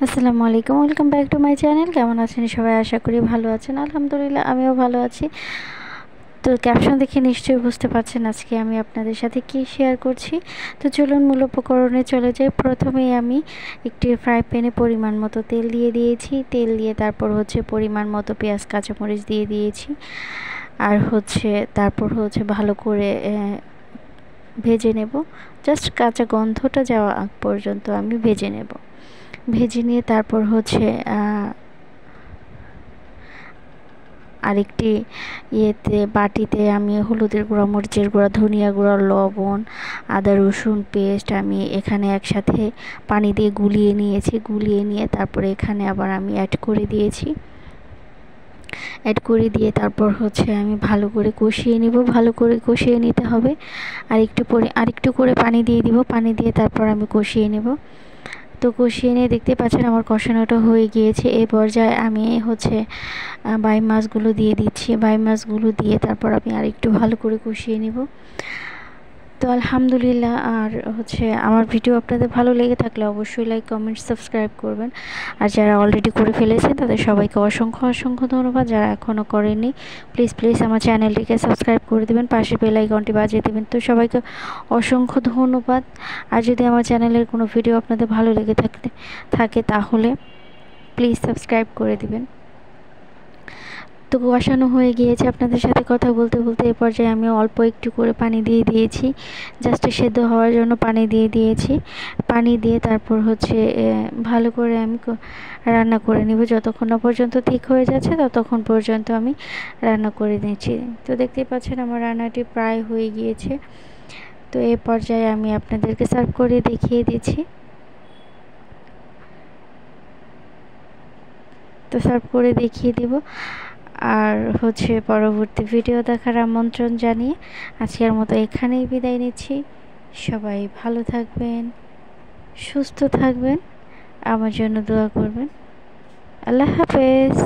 আসসালামু আলাইকুম, welcome back to my channel. কেমন আছেন সবাই? আশা করি ভালো আছেন। আলহামদুলিল্লাহ আমিও ভালো আছি। তো ক্যাপশন দেখে নিশ্চয়ই বুঝতে পারছেন আজকে আমি আপনাদের সাথে কি শেয়ার করছি। তো চলুন মূল উপকরণে চলে যাই। প্রথমেই আমি একটি ফ্রাই প্যানে পরিমাণ মতো তেল দিয়ে দিয়েছি। তেল দিয়ে তারপর পরিমাণ মতো পেঁয়াজ কাঁচামরিচ দিয়ে দিয়েছি। আর তারপর ভালো করে ভেজে নেব। জাস্ট কাঁচা গন্ধটা যাওয়া আগ পর্যন্ত আমি ভেজে নেব। ভেজে নিয়ে তারপর আরেকটি বাটিতে আমি হলুদের গুঁড়া, মরিচের গুঁড়া, ধনিয়া গুঁড়া, লবণ, আদা রসুন পেস্ট আমি এখানে একসাথে পানি দিয়ে গুলিয়ে নিয়েছি। গুলিয়ে নিয়ে তারপরে এখানে আবার আমি অ্যাড করে দিয়েছি। অ্যাড করে দিয়ে তারপর আমি ভালো করে কষিয়ে নিব। ভালো করে কষিয়ে নিতে হবে। আরেকটু করে পানি দিয়ে দিব। পানি দিয়ে তারপর আমি কষিয়ে নেব। তো কষিয়ে নিয়ে দেখতে পাচ্ছেন আমার কষানোটা হয়ে গিয়েছে। এই পর্যায়ে আমি বাইম মাছগুলো দিয়ে দিচ্ছি। বাইম মাছগুলো দিয়ে তারপর আমি আরেকটু ভালো করে কষিয়ে নিব। তো আলহামদুলিল্লাহ। আর আমার ভিডিও আপনাদের ভালো লেগে থাকলে অবশ্যই লাইক, কমেন্ট, সাবস্ক্রাইব করবেন। আর যারা অলরেডি করে ফেলেছেন তাদের সবাইকে অসংখ্য ধন্যবাদ। যারা এখনও করেনি প্লিজ আমার চ্যানেলটিকে সাবস্ক্রাইব করে দেবেন, পাশে বেল আইকনটি বাজিয়ে দেবেন। তো সবাইকে অসংখ্য ধন্যবাদ। আর যদি আমার চ্যানেলের কোনো ভিডিও আপনাদের ভালো লেগে থাকে তাহলে প্লিজ সাবস্ক্রাইব করে দিবেন। তো কষানো হয়ে গিয়েছে। আপনাদের সাথে কথা বলতে বলতে এ পর্যায়ে আমি অল্প একটু করে পানি দিয়ে দিয়েছি। জাস্ট সেদ্ধ হওয়ার জন্য পানি দিয়ে দিয়েছি। পানি দিয়ে তারপর ভালো করে আমি রান্না করে নেব। যতক্ষণ না পর্যন্ত ঠিক হয়ে যাচ্ছে ততক্ষণ পর্যন্ত আমি রান্না করে নিচ্ছি। তো দেখতেই পাচ্ছেন আমার রান্নাটি প্রায় হয়ে গিয়েছে। তো এ পর্যায়ে আমি আপনাদেরকে সার্ভ করে দেখিয়ে দিচ্ছি। তো সার্ভ করে দেখিয়ে দিব। আর পরবর্তী ভিডিও দেখার আমন্ত্রণ জানিয়ে আজকের মতো এখানেই বিদায় নিচ্ছি। সবাই ভালো থাকবেন, সুস্থ থাকবেন, আমার জন্য দোয়া করবেন। আল্লাহ হাফেজ।